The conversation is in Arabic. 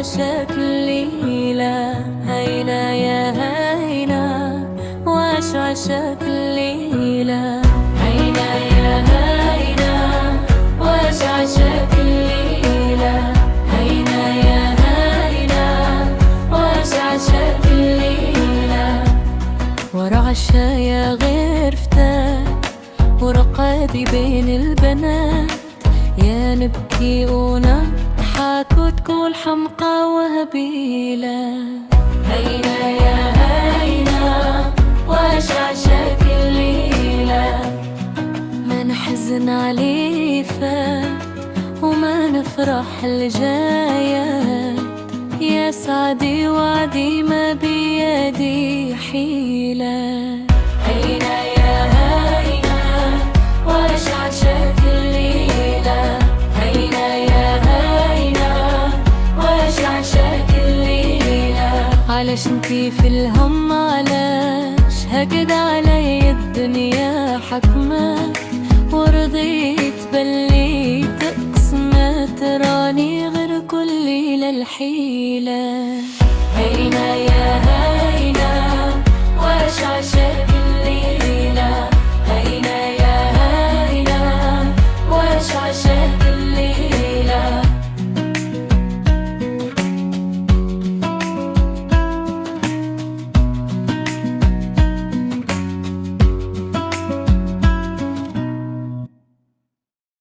عشاك الليلة هينا يا هينا، واش عشاك الليلة هينا يا هينا، واش عشاك الليلة هينا يا هينا، واش عشاك الليلة. ورا عشايا غير فتاة ورقادي بين البنات، يا نبكي ونضحك وتقول حمقى وهبيلة. هينا يا هينا، واش عشاك الليلة، ما نحزن عليه فات وما نفرح الجايات، يا سعدي وعدي ما بيدي حيلة. هينا يا هينا، واش عشاك الليلة هينا يا هينا، واش عشاك الليلة. علاش انتي في الهم، علاش هكذا علي الدنيا حكمة، ورضيت باللي تقسمت راني غير كل ليلة الحيلة. هينا يا هينا، واش عشاك